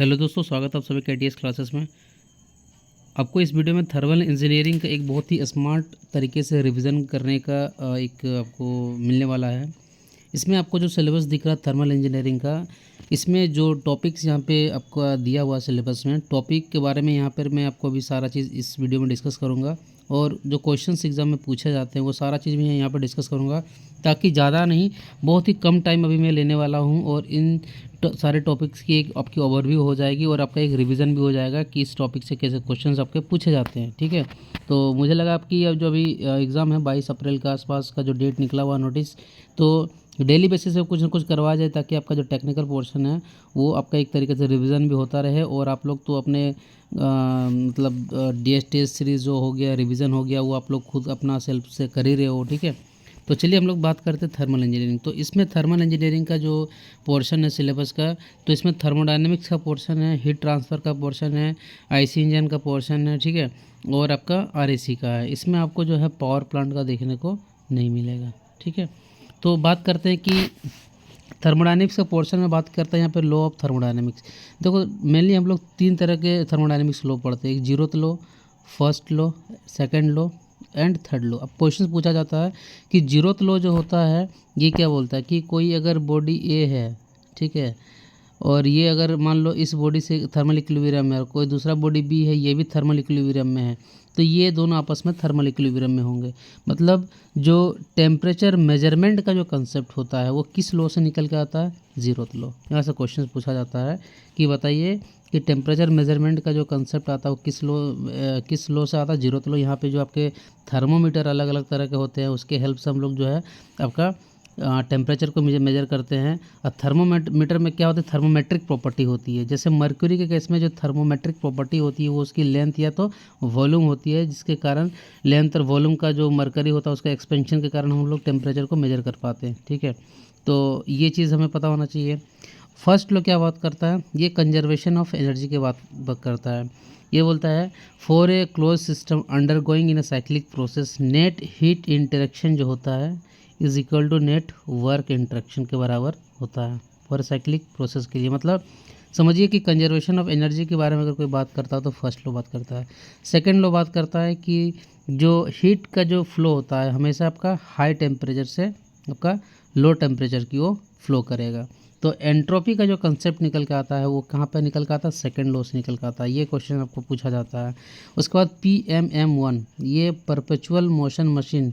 Hello दोस्तों, स्वागत है आप सभी के क्लासेस में। आपको इस वीडियो में थर्मल इंजीनियरिंग का एक बहुत ही स्मार्ट तरीके से रिवीजन करने का एक आपको मिलने वाला है। इसमें आपको जो सिलेबस दिख रहा है थर्मल इंजीनियरिंग का, इसमें जो टॉपिक्स यहाँ पे आपका दिया हुआ सिलेबस में, टॉपिक के बारे में यहाँ पर मैं आपको अभी सारा चीज़ इस वीडियो में डिस्कस करूँगा। और जो क्वेश्चंस एग्ज़ाम में पूछे जाते हैं वो सारा चीज़ मैं यहाँ पर डिस्कस करूँगा, ताकि ज़्यादा नहीं, बहुत ही कम टाइम अभी मैं लेने वाला हूँ। और इन सारे टॉपिक्स की एक आपकी ओवरव्यू हो जाएगी और आपका एक रिवीजन भी हो जाएगा कि इस टॉपिक से कैसे क्वेश्चंस आपके पूछे जाते हैं। ठीक है, तो मुझे लगा आपकी अब जो अभी एग्ज़ाम है 22 अप्रैल के आसपास का जो डेट निकला हुआ नोटिस, तो डेली बेसिस पे कुछ ना कुछ करवाया जाए, ताकि आपका जो टेक्निकल पोर्शन है वो आपका एक तरीके से रिवीजन भी होता रहे। और आप लोग तो अपने मतलब टेस्ट सीरीज़ जो हो गया, रिवीजन हो गया, वो आप लोग खुद अपना सेल्फ से कर ही रहे हो। ठीक है, तो चलिए हम लोग बात करते हैं थर्मल इंजीनियरिंग। तो इसमें थर्मल इंजीनियरिंग का जो पोर्शन है सिलेबस का, तो इसमें थर्मोडायनेमिक्स का पोर्शन है, हीट ट्रांसफ़र का पोर्शन है, आईसी इंजन का पोर्शन है, ठीक है, और आपका आरएसी का है। इसमें आपको जो है पावर प्लांट का देखने को नहीं मिलेगा। ठीक है, तो बात करते हैं कि थर्मोडायनेमिक्स का पोर्शन में बात करते हैं यहाँ पे लॉ ऑफ थर्मोडायनेमिक्स। देखो, मेनली हम लोग 3 तरह के थर्मोडायनेमिक्स लॉ पढ़ते हैं, एक zeroth law, first law, second law and third law. अब क्वेश्चन पूछा जाता है कि जीरोथ लॉ जो होता है ये क्या बोलता है कि कोई अगर बॉडी ए है, ठीक है, और ये अगर मान लो इस बॉडी से थर्मल इक्विलिब्रियम है, और कोई दूसरा बॉडी बी है, ये भी थर्मल इक्विलिब्रियम में है, तो ये दोनों आपस में थर्मल इक्विलिब्रियम में होंगे। मतलब जो टेम्परेचर मेजरमेंट का जो कंसेप्ट होता है वो किस लॉ से निकल के आता है? Zeroth law. यहाँ से क्वेश्चन पूछा जाता है कि बताइए कि टेम्परेचर मेजरमेंट का जो कंसेप्ट आता है वो किस लॉ से आता है? Zeroth law. यहाँ पे जो आपके थर्मोमीटर अलग अलग तरह के होते हैं, उसके हेल्प से हम लोग जो है आपका टेम्परेचर को मेजर करते हैं। और थर्मोमीटर में क्या होता है? थर्मोमेट्रिक प्रॉपर्टी होती है। जैसे मर्क्यूरी के केस में जो थर्मोमेट्रिक प्रॉपर्टी होती है वो उसकी लेंथ या तो वॉल्यूम होती है, जिसके कारण लेंथ और वॉल्यूम का जो मर्करी होता है उसका एक्सपेंशन के कारण हम लोग टेम्परेचर को मेजर कर पाते हैं। ठीक है, तो ये चीज़ हमें पता होना चाहिए। फर्स्ट लॉ क्या बात करता है? ये कंजर्वेशन ऑफ एनर्जी के बात करता है। ये बोलता है for a close system undergoing in a cyclic process, net heat interaction जो होता है is equal to net work interaction के बराबर होता है फॉर साइक्लिक प्रोसेस के लिए। मतलब समझिए कि कंजर्वेशन ऑफ एनर्जी के बारे में अगर कोई बात करता है तो फर्स्ट लॉ बात करता है। सेकंड लॉ बात करता है कि जो हीट का जो फ्लो होता है हमेशा आपका हाई टेम्परेचर से आपका लो टेम्परेचर की वो फ्लो करेगा। तो एंट्रोपी का जो कंसेप्ट निकल के आता है वो कहाँ पे निकल के आता है? सेकंड लॉ से निकल के आता है। ये क्वेश्चन आपको पूछा जाता है। उसके बाद PMM1, ये परपेचुअल मोशन मशीन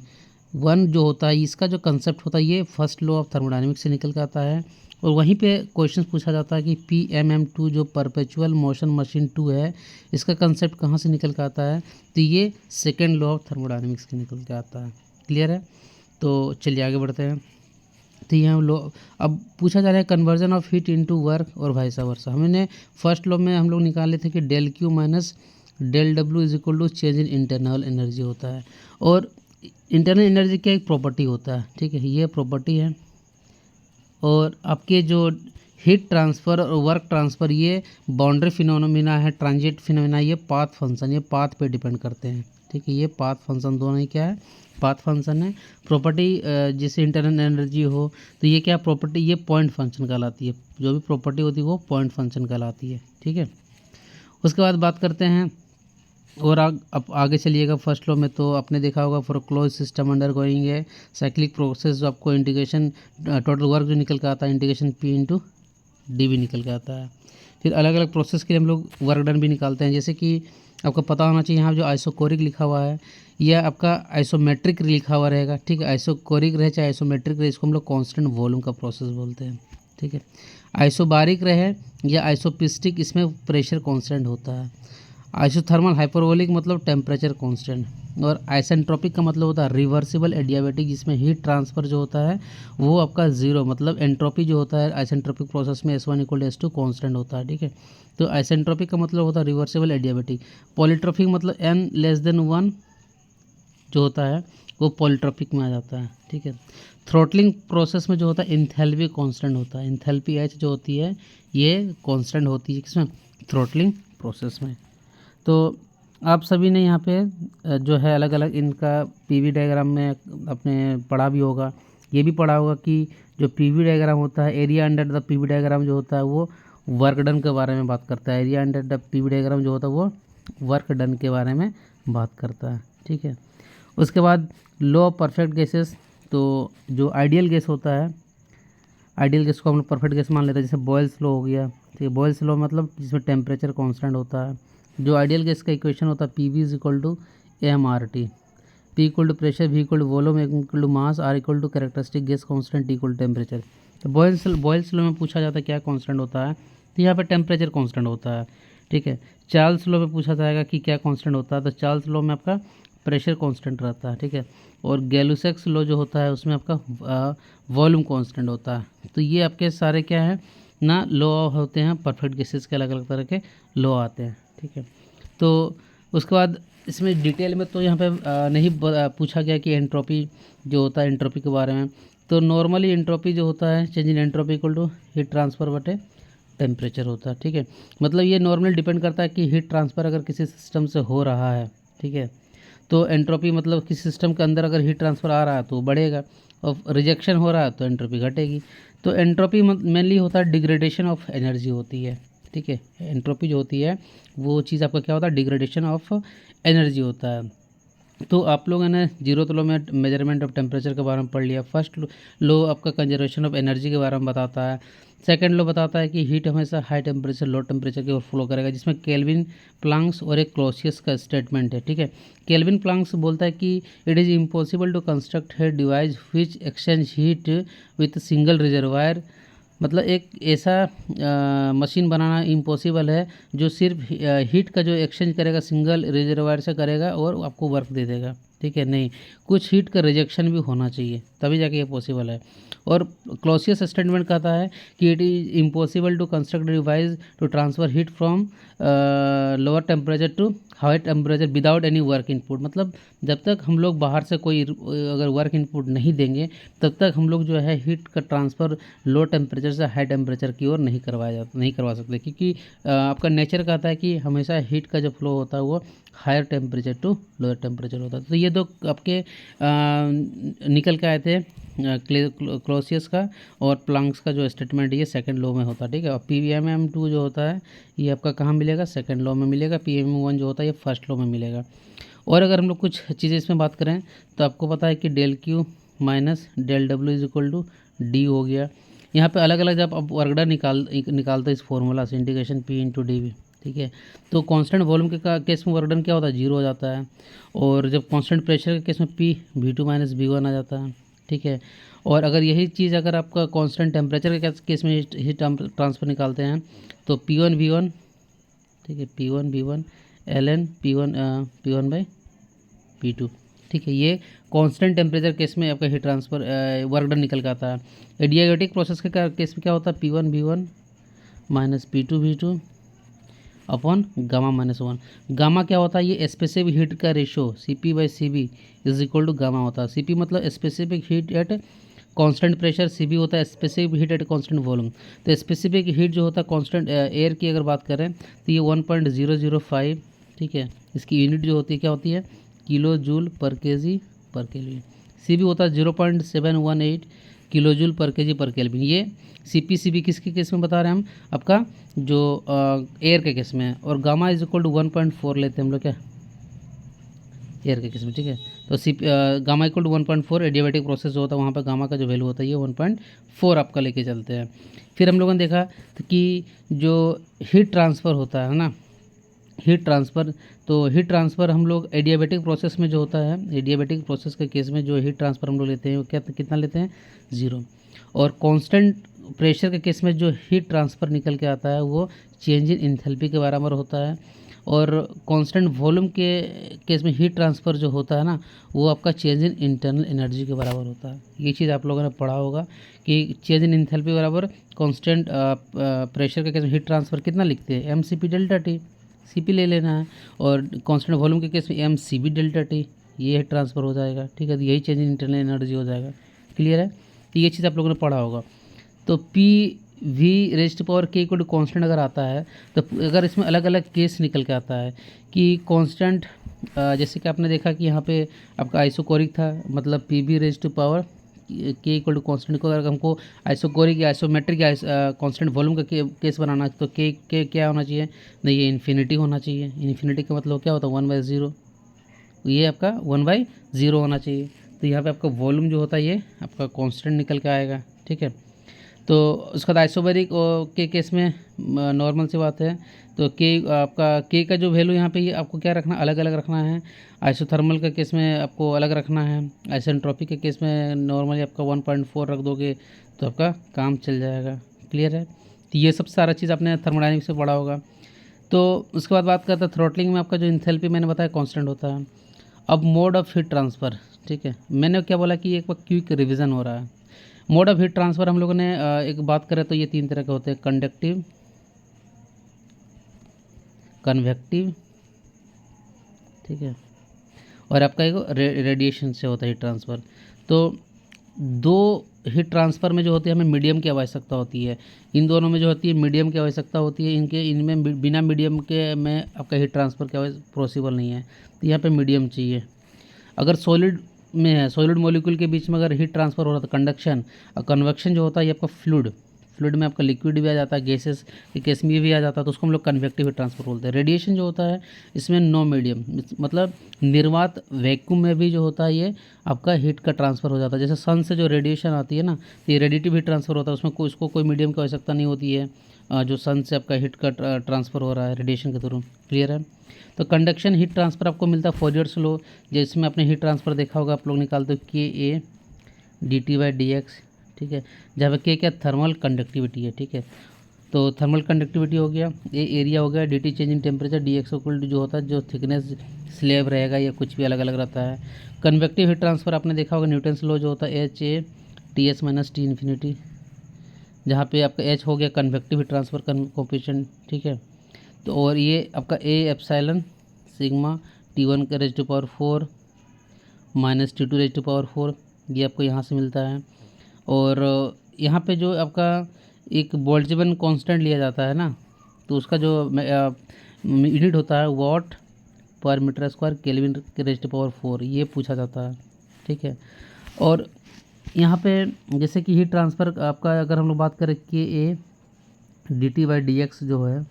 वन जो होता है, इसका जो कंसेप्ट होता है ये फर्स्ट लॉ ऑफ थर्मोडायनेमिक्स से निकल के आता है। और वहीं पे क्वेश्चन पूछा जाता है कि PMM2 जो परपेचुअल मोशन मशीन 2 है, इसका कंसेप्ट कहाँ से निकल के आता है? तो ये सेकेंड लॉ ऑफ थर्मोडायनेमिक्स से निकल के आता है। क्लियर है? तो चलिए आगे बढ़ते हैं। तो यहाँ लो अब पूछा जा रहा है conversion of heat into work और वाइस वर्सा। हमने फर्स्ट लॉ में हम लोग निकाले थे कि del Q minus del W is equal to change in internal energy होता है। और इंटरनल एनर्जी का एक प्रॉपर्टी होता है, ठीक है, ये प्रॉपर्टी है। और आपके जो हीट ट्रांसफ़र और वर्क ट्रांसफ़र ये बाउंड्री फिनोमिना है, ट्रांजिट फिनोमिना, ये पाथ फंक्शन, ये पाथ पे डिपेंड करते हैं। ठीक है, ये पाथ फंक्शन दोनों ही क्या है? पाथ फंक्शन है। प्रॉपर्टी जैसे इंटरनल एनर्जी हो तो ये क्या प्रॉपर्टी? ये पॉइंट फंक्शन कहलाती है। जो भी प्रॉपर्टी होती है वो पॉइंट फंक्शन कहलाती है। ठीक है, उसके बाद बात करते हैं और अब आगे चलिएगा फर्स्ट लॉ में। तो आपने देखा होगा for close system under going है साइक्लिक प्रोसेस, जो आपको इंटीग्रेशन टोटल वर्क जो निकल के आता है इंटीग्रेशन P इंटू डी भी निकल के आता है। फिर अलग अलग प्रोसेस के लिए हम लोग वर्क डन भी निकालते हैं। जैसे कि आपको पता होना चाहिए यहाँ जो आइसोकोरिक लिखा हुआ है यह आपका आइसोमेट्रिक लिखा हुआ रहेगा। ठीक है, आइसोकोरिक रहे चाहे आइसोमेट्रिक रहे, इसको हम लोग कांस्टेंट वॉल्यूम का प्रोसेस बोलते हैं। ठीक है, आइसोबारिक रहे या आइसोपिस्टिक, इसमें प्रेशर कांस्टेंट होता है। आइसोथर्मल हाइपरबोलिक मतलब टेम्परेचर कांस्टेंट। और आइसेंट्रोपिक का मतलब होता है रिवर्सिबल एडियाबैटिक, जिसमें हीट ट्रांसफ़र जो होता है वो आपका जीरो, मतलब एंट्रोपी जो होता है आइसेंट्रोपिक प्रोसेस में S1 = S2 कांस्टेंट होता है। ठीक है, तो आइसेंट्रोपिक का मतलब होता है रिवर्सिबल एडियाबैटिक। पॉलीट्रोपिक मतलब n <1 जो होता है वो पॉलीट्रोपिक में आ जाता है। ठीक है, थ्रोटलिंग प्रोसेस में जो होता है इंथैल्पी कांस्टेंट होता है। इंथैल्पी H जो होती है ये कांस्टेंट होती है किसमें? थ्रोटलिंग प्रोसेस में। तो आप सभी ने यहाँ पे जो है अलग अलग इनका PV डायग्राम में आपने पढ़ा भी होगा, ये भी पढ़ा होगा कि जो PV डायग्राम होता है area under the PV diagram जो होता है वो वर्क डन के बारे में बात करता है। Area under the PV diagram जो होता है वो वर्क डन के बारे में बात करता है, ठीक है। उसके बाद लॉ ऑफ परफेक्ट गैसेस, तो जो आइडियल गैस होता है, आइडियल गैस को हम लोग परफेक्ट गैस मान लेते हैं, जैसे बॉयल्स लॉ हो गया, ठीक है। बॉयल्स लॉ मतलब जिसमें टेम्परेचर कांस्टेंट होता है। जो आइडियल गैस का इक्वेशन होता है P V is equal to M R T, P equal to pressure, V equal to volume, equal to mass, R equal to characteristic gas constant, T equal to temperature. तो Boyle's law में पूछा जाता है क्या constant होता है, तो यहाँ पे टेम्परेचर कांस्टेंट होता है, ठीक है। चार्ल्स लॉ में पूछा जाएगा कि क्या कांस्टेंट होता है, तो चार्ल्स लॉ में आपका प्रेशर कांस्टेंट रहता है, ठीक है। और गैलुसेक्स लॉ जो होता है उसमें आपका वॉल्यूम कांस्टेंट होता है। तो ये आपके सारे क्या है ना, लॉ होते हैं परफेक्ट गैसेस के, अलग अलग तरह के लॉ आते हैं, ठीक है। तो उसके बाद इसमें डिटेल में तो यहाँ पे नहीं पूछा गया कि एंट्रोपी जो होता है, एंट्रोपी के बारे में। तो नॉर्मली एंट्रोपी जो होता है change in entropy equal to heat transfer बटे टेम्परेचर होता है, ठीक है। मतलब ये नॉर्मली डिपेंड करता है कि हीट ट्रांसफ़र अगर किसी सिस्टम से हो रहा है, ठीक है, तो एंट्रोपी मतलब किसी सिस्टम के अंदर अगर हीट ट्रांसफ़र आ रहा है तो बढ़ेगा, और रिजेक्शन हो रहा है तो एंट्रोपी घटेगी। तो एंट्रोपी मेनली होता है डिग्रेडेशन ऑफ एनर्जी होती है, ठीक है। एंट्रोपी जो होती है वो चीज़ आपका क्या होता है, डिग्रेडेशन ऑफ एनर्जी होता है। तो आप लोगों ने जीरोथ लॉ में मेजरमेंट ऑफ टेम्परेचर के बारे में पढ़ लिया। फर्स्ट लॉ आपका कंजर्वेशन ऑफ एनर्जी के बारे में बताता है। सेकंड लॉ बताता है कि हीट हमेशा हाई टेम्परेचर लो टेम्परेचर की ओर फ्लो करेगा, जिसमें केल्विन प्लांक्स और एक क्लॉसियस का स्टेटमेंट है, ठीक है। केल्विन प्लांक्स बोलता है कि it is impossible to construct है device which exchange heat with single reservoir, मतलब एक ऐसा मशीन बनाना इम्पॉसिबल है जो सिर्फ हीट का जो एक्सचेंज करेगा सिंगल रिजर्वायर से करेगा और आपको वर्क दे देगा, ठीक है। नहीं, कुछ हीट का रिजेक्शन भी होना चाहिए तभी जाके ये पॉसिबल है। और क्लॉसियस स्टेटमेंट कहता है कि it is impossible to construct device to transfer heat from lower temperature to high temperature without any work input. मतलब जब तक हम लोग बाहर से कोई अगर वर्क इनपुट नहीं देंगे तब तक हम लोग जो है हीट का ट्रांसफ़र लो टेम्परेचर से हाई टेम्परेचर की ओर नहीं करवा सकते, क्योंकि आपका नेचर कहता है कि हमेशा हीट का जो फ्लो होता है वो higher temperature to lower temperature होता है। तो ये दो आपके निकल के आए थे क्लॉसियस का और प्लांक्स का जो स्टेटमेंट ये सेकंड लॉ में होता है, ठीक है। और PMM2 जो होता है ये आपका कहाँ मिलेगा, सेकंड लॉ में मिलेगा। PMM1 जो होता है ये फर्स्ट लॉ में मिलेगा। और अगर हम लोग कुछ चीज़ें इसमें बात करें तो आपको पता है कि del Q minus del W is equal to D हो गया। यहाँ पे अलग अलग जब आप वर्क डन निकालते इस फॉर्मूला से integration P into D V, ठीक है। तो कांस्टेंट वॉल्यूम के केस में वर्क डन क्या होता है, जीरो हो जाता है। और जब कांस्टेंट प्रेशर के केस में P V2 माइनस V1 आ जाता है, ठीक है। और अगर यही चीज़ अगर आपका कांस्टेंट टेम्परेचर के केस में हीट ट्रांसफ़र निकालते हैं तो P1 V1, ठीक है, P1 V1 ln P1 by P2, ठीक है। ये कांस्टेंट टेम्परेचर केस में आपका हीट ट्रांसफ़र वर्क डन निकल के आता है। एडियाबैटिक प्रोसेस के केस में क्या होता है, P1 V1 minus P2 V2 upon gamma minus 1। Gamma क्या होता है, ये स्पेसिफिक हीट का ratio CP by CB is equal to gamma होता है। CP मतलब specific heat at constant pressure, CB होता है specific heat at constant volume. तो स्पेसिफिक हीट जो होता है कांस्टेंट एयर की अगर बात करें तो ये 1.005, ठीक है। इसकी यूनिट जो होती है क्या होती है, किलो जूल पर केजी पर केल्विन। CB होता है 0.718 किलो जूल पर केजी पर केल्विन। ये CP किसके केस में बता रहे हैं हम, आपका जो एयर के केस में है। और गामा इज इक्वल टू 1.4 लेते हैं हम लोग क्या, एयर के केस में, ठीक है। तो gamma equal to 1.4 adiabatic process जो होता है वहाँ पर गामा का जो वैल्यू होता है ये 1.4 आपका लेके चलते हैं। फिर हम लोगों ने देखा कि जो हीट ट्रांसफ़र होता है ना, हीट ट्रांसफ़र, तो हीट ट्रांसफ़र हम लोग एडियाबैटिक प्रोसेस में जो होता है, एडियाबैटिक प्रोसेस के केस में जो हीट ट्रांसफ़र हम लोग लेते हैं वो कितना लेते हैं, ज़ीरो। और कांस्टेंट प्रेशर के केस में जो हीट ट्रांसफ़र निकल के आता है वो चेंज इन एंथैल्पी के बराबर होता है। और कांस्टेंट वॉल्यूम के केस में हीट ट्रांसफ़र जो होता है ना वो आपका चेंज इन इंटरनल एनर्जी के बराबर होता है। ये चीज़ आप लोगों ने पढ़ा होगा कि चेंज इन एंथैल्पी बराबर कांस्टेंट प्रेशर के केस में हीट ट्रांसफ़र कितना लिखते हैं, mCp डेल्टा टी, CP ले लेना है। और कांस्टेंट वॉल्यूम के केस में mCv डेल्टा टी, ये हीट ट्रांसफ़र हो जाएगा, ठीक है। तो यही चेंज इन इंटरनल एनर्जी हो जाएगा, क्लियर है। तो ये चीज़ आप लोगों ने पढ़ा होगा। तो PV⁻K इक्वल टू कॉन्स्टेंट अगर आता है तो अगर इसमें अलग अलग केस निकल के आता है कि कांस्टेंट, जैसे कि आपने देखा कि यहाँ पे आपका आइसोकोरिक था, मतलब PV⁻K के इक्वल टू कॉन्स्टेंट को अगर हमको आइसोकोरिक या आइसोमेट्रिक या कॉन्स्टेंट वॉल्यूम का केस बनाना है तो के क्या होना चाहिए, नहीं ये इन्फिनिटी होना चाहिए। इन्फिनिटी का मतलब क्या होता है 1/0, ये आपका 1/0 होना चाहिए। तो यहाँ पे आपका वॉल्यूम जो होता है ये आपका कांस्टेंट निकल के आएगा, ठीक है। तो उसके बाद आइसोबैरिक के केस में नॉर्मल सी बात है, तो के आपका के का जो वैल्यू यहाँ पे ये आपको क्या रखना, अलग अलग रखना है। आइसोथर्मल का केस में आपको अलग रखना है। आइसेंट्रोपिक के केस में नॉर्मली आपका 1.4 रख दोगे तो आपका काम चल जाएगा। क्लियर है। तो ये सब सारा चीज़ आपने थर्मोडायनेमिक्स से पढ़ा होगा। तो उसके बाद बात करते हैं थ्रॉटलिंग में आपका जो इंथैल्पी मैंने बताया कांस्टेंट होता है। अब मोड ऑफ हीट ट्रांसफ़र, ठीक है, मैंने क्या बोला कि एक बार क्विक रिवीजन हो रहा है। मोड ऑफ हीट ट्रांसफ़र हम लोगों ने एक बात करें तो ये 3 तरह के होते हैं, कंडक्टिव, कन्वेक्टिव, ठीक है, और आपका एक रेडिएशन से होता है हीट ट्रांसफ़र। तो दो हीट ट्रांसफ़र में जो होती है हमें मीडियम की आवश्यकता होती है। इन दोनों में जो होती है मीडियम की आवश्यकता होती है। इनमें बिना मीडियम के में आपका हीट ट्रांसफ़र क्या पॉसिबल नहीं है। तो यहाँ पे मीडियम चाहिए। अगर सॉलिड में है, सॉलिड मॉलिक्यूल के बीच में अगर हीट ट्रांसफ़र हो रहा था कंडक्शन, और कन्वेक्शन जो होता है ये आपका फ्लूइड में आपका लिक्विड भी आ जाता है, गैसेस के केस में भी आ जाता है, तो उसको हम लोग कन्वेक्टिव हीट ट्रांसफ़र बोलते हैं। रेडिएशन जो होता है इसमें नो मीडियम, मतलब निर्वात वैक्यूम में भी जो होता है ये आपका हीट का ट्रांसफ़र हो जाता है। जैसे सन से जो रेडिएशन आती है ना, तो ये रेडिएटिव हीट ट्रांसफ़र होता है, उसमें इसको कोई मीडियम की आवश्यकता नहीं होती है। जो सन से आपका हीट का ट्रांसफ़र हो रहा है रेडिएशन के थ्रू। क्लियर है। तो कंडक्शन हीट ट्रांसफ़र आपको मिलता है फोरियर्स लॉ, जिसमें आपने हीट ट्रांसफ़र देखा होगा, आप लोग निकालते हो के dt/dx, ठीक है, जहाँ पे के क्या थर्मल कंडक्टिविटी है, ठीक है। तो थर्मल कंडक्टिविटी हो गया, ये एरिया हो गया, dt change in temperature, dx equal to जो होता है जो थिकनेस स्लैब रहेगा या कुछ भी अलग अलग रहता है। कन्वेक्टिव हीट ट्रांसफ़र आपने देखा होगा न्यूटन्स लॉ जो होता है HA/Ts - T इन्फिनिटी, जहाँ पे आपका H हो गया कन्वेक्टिव हीट ट्रांसफ़र कोफिशिएंट, ठीक है। तो और ये आपका A epsilon sigma T1⁻⁴ minus T2⁻⁴, ये आपको यहाँ से मिलता है। और यहाँ पे जो आपका एक बोल्ट्जमैन कांस्टेंट लिया जाता है ना, तो उसका जो यूनिट होता है वाट पर मीटर स्क्वायर Kelvin⁻⁴, ये पूछा जाता है, ठीक है। और यहाँ पे जैसे कि हीट ट्रांसफ़र आपका अगर हम लोग बात करें के dt/dx जो है,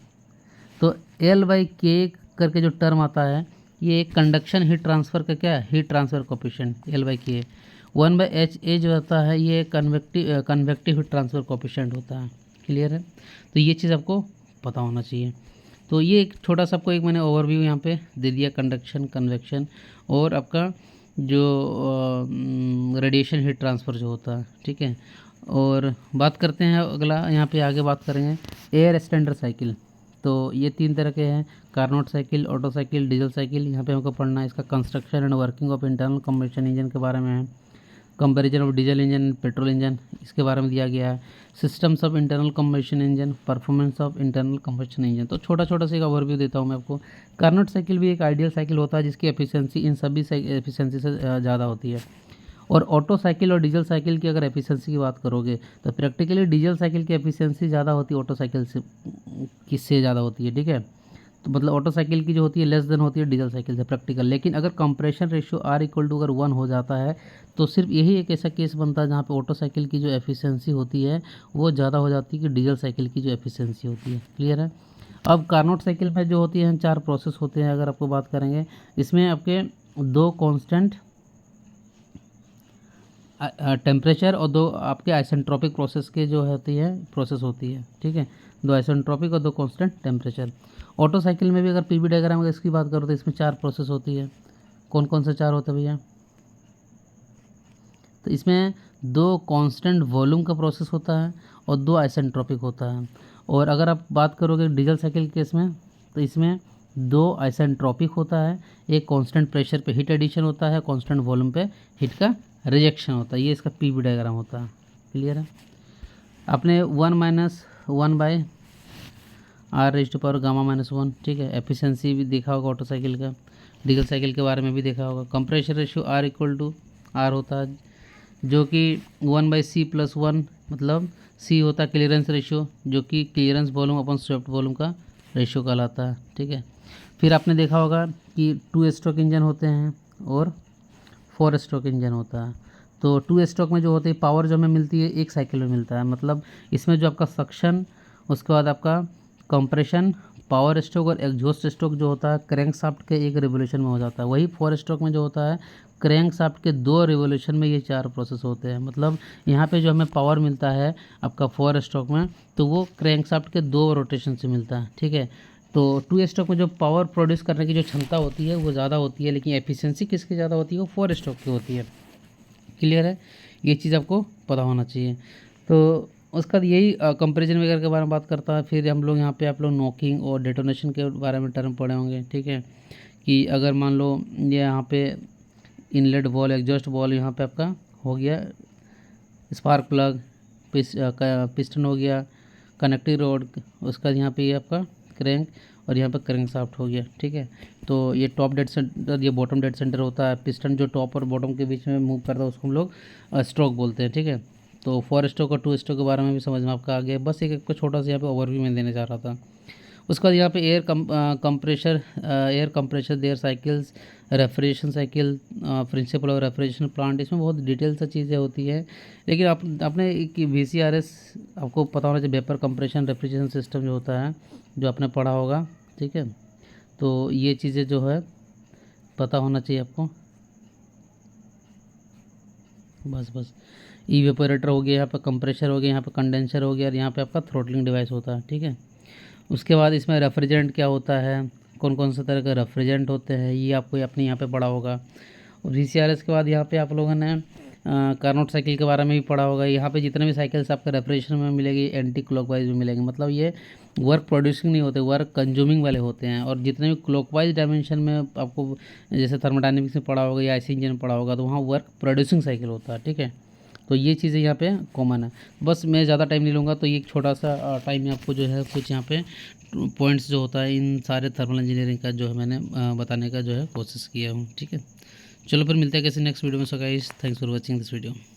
तो L/K करके जो टर्म आता है ये कंडक्शन हीट ट्रांसफ़र का क्या है, heat transfer coefficient L/K। 1/HA जो होता है ये कन्वेक्टिव हीट ट्रांसफ़र कोफिशिएंट होता है। क्लियर है। तो ये चीज़ आपको पता होना चाहिए। तो ये एक छोटा सा आपको एक मैंने ओवरव्यू यहाँ पे दे दिया, कंडक्शन, कन्वेक्शन और आपका जो रेडिएशन हीट ट्रांसफ़र जो होता है, ठीक है। और बात करते हैं अगला, यहाँ पे आगे बात करेंगे एयर स्टैंडर्ड साइकिल। तो ये 3 तरह के हैं, Carnot cycle, auto cycle, diesel cycle. यहाँ पे हमको पढ़ना है इसका construction and working of internal combustion engine के बारे में है। Comparison of diesel engine and petrol engine इसके बारे में दिया गया है। Systems of internal combustion engine, performance of internal combustion engine. तो छोटा छोटा सा एक ओवरव्यू देता हूँ मैं आपको। कार्नोट साइकिल भी एक आइडियल साइकिल होता है जिसकी एफिशिएंसी इन सभी एफिशिएंसी से ज़्यादा होती है। और ऑटो साइकिल और डीजल साइकिल की अगर एफिशिएंसी की बात करोगे तो प्रैक्टिकली डीजल साइकिल की एफिशिएंसी ज़्यादा होती है ऑटो साइकिल से, किससे ज़्यादा होती है, ठीक है। तो मतलब ऑटो साइकिल की जो होती है लेस देन होती है डीजल साइकिल से प्रैक्टिकल। लेकिन अगर compression ratio R equal to अगर 1 हो जाता है तो सिर्फ यही एक ऐसा केस बनता है जहाँ पे ऑटो साइकिल की जो एफिशिएंसी होती है वो ज़्यादा हो जाती है कि डीजल साइकिल की जो एफिशिएंसी होती है। क्लियर है। अब कार्नोट साइकिल में जो होती है 4 प्रोसेस होते हैं अगर आपको बात करेंगे, इसमें आपके 2 कॉन्स्टेंट टेम्परेचर और 2 आपके आइसेंट्रोपिक प्रोसेस के जो होती है प्रोसेस होती है, ठीक है। 2 आइसेंट्रोपिक और 2 कांस्टेंट टेम्परेचर। ऑटो साइकिल में भी अगर पीवी डायग्राम अगर इसकी बात करो तो इसमें 4 प्रोसेस होती है। कौन कौन से 4 होते हैं भैया? तो इसमें 2 कांस्टेंट वॉल्यूम का प्रोसेस होता है और 2 आइसेंट्रोपिक होता है। और अगर आप बात करोगे डीजल साइकिल केस में तो इसमें 2 आइसेंट्रोपिक होता है, एक कांस्टेंट प्रेशर पे हीट एडिशन होता है, कांस्टेंट वॉल्यूम पे हीट का रिजेक्शन होता है। ये इसका पीवी डायग्राम होता है। क्लियर है। आपने 1-R⁻⁴Γ-1, ठीक है। एफिशिएंसी भी देखा होगा ऑटो साइकिल का, डीजल साइकिल के बारे में भी देखा होगा। Compressor ratio R equal to R होता है जो कि 1/C+1, मतलब C होता है क्लियरेंस रेशियो जो कि क्लियरेंस वॉल्यूम अपन स्वेप्ट वॉल्यूम का रेशियो कहलाता है, ठीक है। फिर आपने देखा होगा कि 2 स्ट्रोक इंजन होते हैं और 4 स्ट्रोक इंजन होता है। तो टू स्ट्रोक में जो होती है पावर जो हमें मिलती है एक साइकिल में मिलता है, मतलब इसमें जो आपका सक्शन, उसके बाद आपका कंप्रेशन, पावर स्ट्रोक और एग्जॉस्ट स्ट्रोक जो होता है क्रैंक शाफ्ट के एक रिवोल्यूशन में हो जाता है। वही 4 स्ट्रोक में जो होता है क्रैंक शाफ्ट के 2 रिवोल्यूशन में ये 4 प्रोसेस होते हैं। मतलब यहाँ पे जो हमें पावर मिलता है आपका 4 स्ट्रोक में, तो वो क्रैंक शाफ्ट के 2 रोटेशन से मिलता है, ठीक है। तो 2 स्ट्रोक में जो पावर प्रोड्यूस करने की जो क्षमता होती है वो ज़्यादा होती है, लेकिन एफिशिएंसी किसकी ज़्यादा होती है, वो 4 स्ट्रोक की होती है। क्लियर है, ये चीज़ आपको पता होना चाहिए। तो उसका यही कंपैरिजन वगैरह के बारे में बात करता है। फिर हम लोग यहाँ पे आप लोग नॉकिंग और डेटोनेशन के बारे में टर्म पढ़े होंगे, ठीक है। कि अगर मान लो ये यहाँ पे इनलेट वॉल, एग्जॉस्ट वॉल यहाँ पे आपका हो गया, स्पार्क प्लग, पिस्टन हो गया, कनेक्टिंग रोड, उसका यहाँ पे ये आपका क्रैंक, और यहाँ पे क्रैंक शाफ्ट हो गया, ठीक है। तो ये टॉप डेड सेंटर, ये बॉटम डेड सेंटर होता है। पिस्टन जो टॉप और बॉटम के बीच में मूव करता है उसको हम लोग स्ट्रोक बोलते हैं, ठीक है। तो 4 स्ट्रोक और 2 स्ट्रोक के बारे में भी समझ में आपका आ गया। बस एक आपको छोटा सा यहाँ पे ओवरव्यू मैं देने जा रहा था। उसके बाद यहाँ पे air compressor, their cycles, refrigeration cycle, principle और रेफ्रिजरेशन प्लांट, इसमें बहुत डिटेल सा चीज़ें होती है। लेकिन आपने एक VCRS आपको पता होना चाहिए, वेपर कंप्रेशन रेफ्रिजरेशन सिस्टम जो होता है, जो आपने पढ़ा होगा, ठीक है। तो ये चीज़ें जो है पता होना चाहिए आपको। बस इवेपोरेटर हो गया, यहाँ पे कंप्रेशर हो गया, यहाँ पे कंडेंसर हो गया, और यहाँ पे आपका थ्रोटलिंग डिवाइस होता है, ठीक है। उसके बाद इसमें रेफ्रिजरेंट क्या होता है, कौन कौन से तरह के रेफ्रिजरेंट होते हैं, ये आपको अपने यहाँ पे पढ़ा होगा। और VCRS के बाद यहाँ पे आप लोगों ने कार्नोट साइकिल के बारे में भी पढ़ा होगा। यहाँ पे जितने भी साइकिल्स आपके रेफ्रिजरेशन में मिलेगी एंटी क्लॉकवाइज में मिलेंगे, मतलब ये वर्क प्रोड्यूसिंग नहीं होते, वर्क कंज्यूमिंग वाले होते हैं। और जितने भी क्लॉकवाइज डायमेंशन में आपको जैसे थर्मोडायनेमिक्स में पढ़ा होगा या IC इंजन में पढ़ा होगा, तो वहाँ वर्क प्रोड्यूसिंग साइकिल होता है, ठीक है। तो ये चीज़ें यहाँ पे कॉमन है। बस मैं ज़्यादा टाइम नहीं लूँगा, तो ये एक छोटा सा टाइम में आपको जो है कुछ यहाँ पे पॉइंट्स जो होता है इन सारे थर्मल इंजीनियरिंग का जो है मैंने बताने का जो है कोशिश किया हूँ, ठीक है। चलो फिर मिलते हैं किसी नेक्स्ट वीडियो में। So guys, thanks for watching this video.